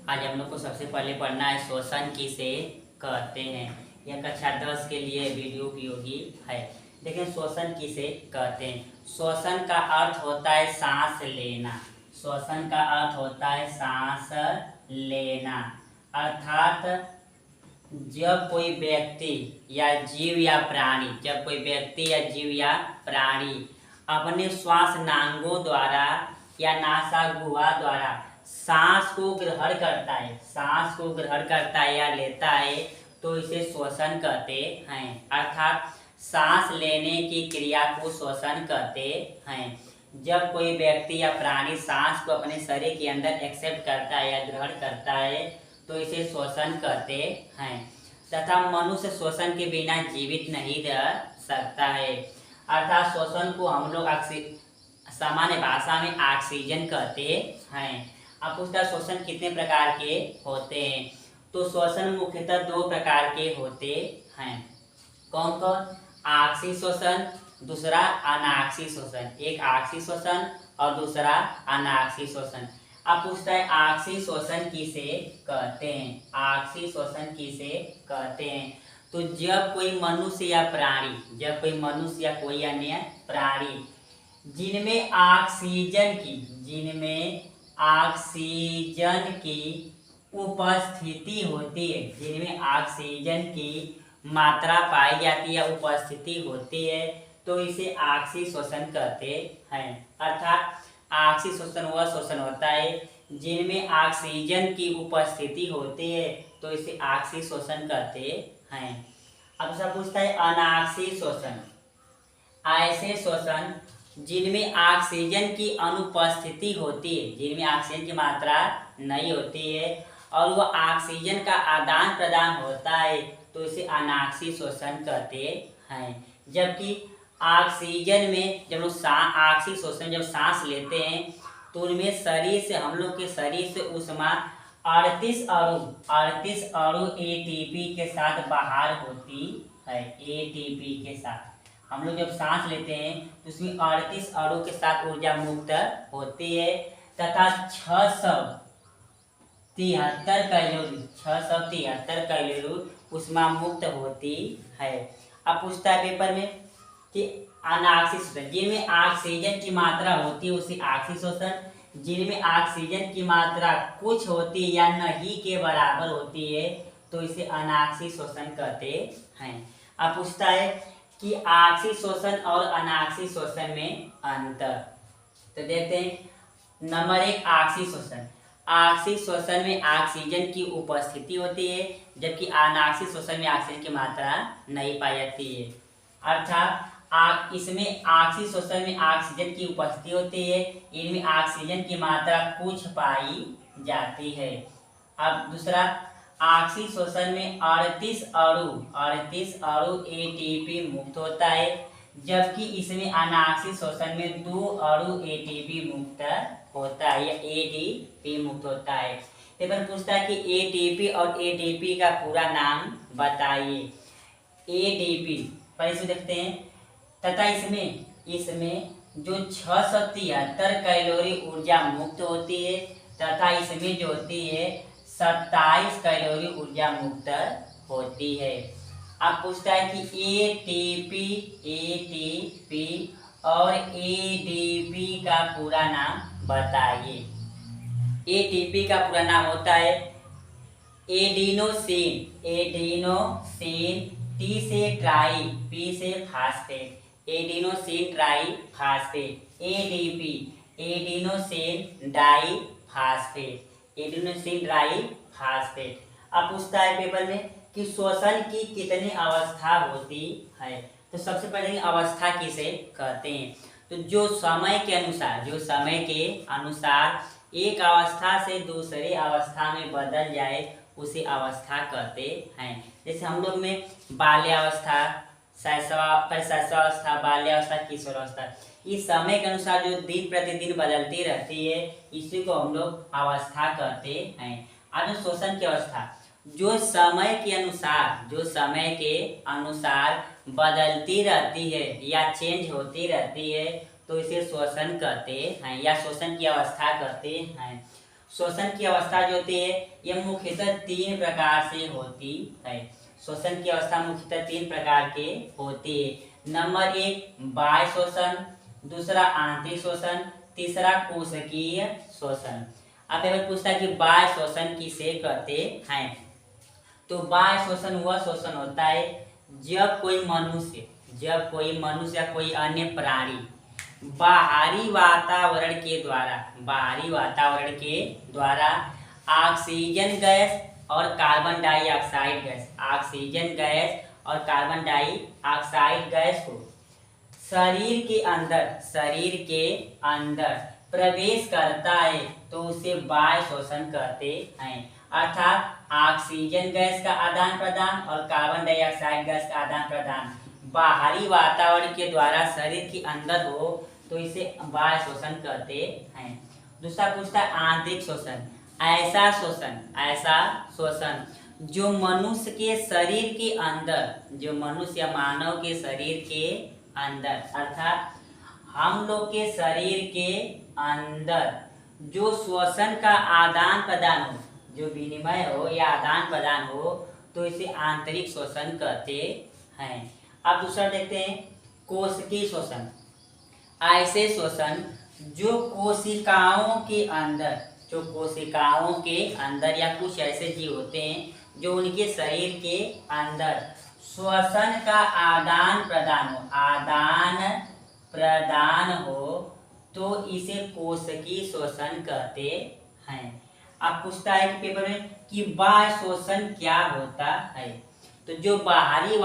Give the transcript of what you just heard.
आज हम लोग को सबसे पहले पढ़ना है शोषण किसे कहते हैं। यह कक्षा 10 के लिए वीडियो उपयोगी है। देखिए शोषण किसे कहते हैं। शोषण का अर्थ होता है सांस लेना। शोषण का अर्थ होता है सांस लेना। अर्थात जब कोई व्यक्ति या जीव या प्राणी अपने श्वास नांगों द्वारा या नासागुहा द्वारा सांस को ग्रहण करता है या लेता है तो इसे श्वसन कहते हैं। अर्थात सांस लेने की क्रिया को श्वसन कहते हैं। जब कोई व्यक्ति या प्राणी सांस को अपने शरीर के अंदर एक्सेप्ट करता है या ग्रहण करता है तो इसे श्वसन कहते हैं। तथा मनुष्य श्वसन के बिना जीवित नहीं रह सकता है। अर्थात श्वसन को हम लोग सामान्य भाषा में ऑक्सीजन कहते हैं। अब पूछता है श्वसन कितने प्रकार के होते हैं। तो श्वसन मुख्यतः दो प्रकार के होते हैं। कौन कौन? ऑक्सी श्वसन, दूसरा अनाक्सी श्वसन। एक ऑक्सी श्वसन और दूसरा अनाक्सी श्वसन। अब पूछता है ऑक्सी श्वसन किसे कहते हैं। ऑक्सी श्वसन किसे कहते हैं? तो जब कोई मनुष्य या कोई अन्य प्राणी जिनमें ऑक्सीजन की उपस्थिति होती है, जिनमें ऑक्सीजन की मात्रा पाई जाती है, उपस्थिति होती है, तो इसे ऑक्सी श्वसन कहते हैं। अर्थात ऑक्सी श्वसन वह श्वसन होता है जिनमें ऑक्सीजन की उपस्थिति होती है, तो इसे ऑक्सी श्वसन कहते हैं। अब सब पूछता है अनाक्सी श्वसन। ऐसे श्वसन जिनमें ऑक्सीजन की अनुपस्थिति होती है, जिनमें ऑक्सीजन की मात्रा नहीं होती है और वह ऑक्सीजन का आदान प्रदान होता है, तो इसे अनाक्सी श्वसन कहते हैं। जबकि ऑक्सीजन में जब ऑक्सी श्वसन जब सांस लेते हैं तो उनमें हम लोग के शरीर से ऊष्मा 38 अणु एटीपी के साथ बाहर होती है। एटीपी के साथ हम लोग जब सांस लेते हैं तो उसमें 38 अणु के साथ ऊर्जा मुक्त होती है तथा 673 कैलोरी ऊष्मा मुक्त होती है। अब पूछता है पेपर में कि अनाक्सी श्वसन जिनमें ऑक्सीजन की मात्रा होती है उसे ऑक्सी श्वसन, जिनमें ऑक्सीजन की मात्रा कुछ होती है या नहीं के बराबर होती है तो इसे अनाक्सी श्वसन कहते हैं। अब पूछता है कि ऑक्सी श्वसन और अनाक्सी श्वसन में अंतर। तो देखते हैं नंबर 1 ऑक्सी श्वसन। ऑक्सी श्वसन में ऑक्सीजन की उपस्थिति होती है जबकि अनाक्सी श्वसन में ऑक्सीजन की मात्रा नहीं पाई जाती है। अर्थात इसमें ऑक्सी श्वसन में ऑक्सीजन की उपस्थिति होती है, इनमें ऑक्सीजन की मात्रा कुछ पाई जाती है। अब दूसरा ऑक्सी श्वसन में 38 अणु एटीपी मुक्त होता है जबकि इसमें अनाक्सी श्वसन में 2 अणु एटीपी मुक्त होता है या एटीपी मुक्त होता है। पेपर पूछता है कि एटीपी और एटीपी का पूरा नाम बताइए। एटीपी पहले से देखते हैं। तथा इसमें जो 673 कैलोरी ऊर्जा मुक्त होती है तथा इसमें जो होती है 27 कैलोरी ऊर्जा मुक्त होती है। अब पूछता है कि एटीपी और एडीपी का पूरा नाम बताइए। एटीपी का पूरा नाम होता है एडिनोसिन, टी से ट्राई, पी से phosphate, adenosine tri phosphate. ADP adenosine di phosphate. अब पूछता है पेपर में कि श्वसन की कितनी अवस्था होती है। तो सबसे पहले अवस्था किसे कहते हैं। तो जो समय के अनुसार एक अवस्था से दूसरे अवस्था में बदल जाए उसे अवस्था कहते हैं। जैसे हम लोग में बाल्यावस्था, शैशवावस्था, बाल्यावस्था, किशोरावस्था, इस समय के अनुसार जो दिन प्रतिदिन बदलती रहती है इसी को हम लोग अवस्था कहते हैं। आज श्वसन की अवस्था जो समय के अनुसार बदलती रहती है या चेंज होती रहती है तो इसे श्वसन कहते हैं या श्वसन की अवस्था कहते हैं। श्वसन की अवस्था जो होती है यह मुख्यतः 3 प्रकार से होती है। श्वसन की अवस्था मुख्यतः 3 प्रकार के होती है। नंबर 1 बाह्य श्वसन, दूसरा आंतरिक श्वसन, तीसरा कोशिकीय श्वसन। अब अगर पूछता है कि बाह्य श्वसन किसे कहते हैं, तो बाह्य श्वसन वह श्वसन होता है जब कोई मनुष्य या कोई अन्य प्राणी बाहरी वातावरण के द्वारा ऑक्सीजन गैस और कार्बन डाइऑक्साइड गैस को शरीर के अंदर प्रवेश करता है तो उसे बाह्य श्वसन कहते हैं। अर्थात ऑक्सीजन गैस का आदान प्रदान और कार्बन डाइऑक्साइड गैस का आदान प्रदान बाहरी वातावरण के द्वारा शरीर के अंदर हो तो इसे बाह्य श्वसन कहते हैं। दूसरा पूछता है आंतरिक श्वसन। ऐसा श्वसन जो मनुष्य के शरीर के अंदर, जो मनुष्य या मानव के शरीर के अंदर अर्थात हम लोग के शरीर के अंदर जो श्वसन का आदान प्रदान हो, जो विनिमय हो या आदान प्रदान हो तो इसे आंतरिक श्वसन कहते हैं। अब दूसरा देखते हैं कोशिकीय श्वसन। ऐसे श्वसन जो कोशिकाओं के अंदर या कुछ ऐसे जीव होते हैं जो उनके शरीर के अंदर श्वसन का आदान प्रदान हो तो इसे कोशिकीय श्वसन कहते हैं। अब पूछता है कि पेपर में कि बाह्य श्वसन क्या होता है, तो जो बाहरी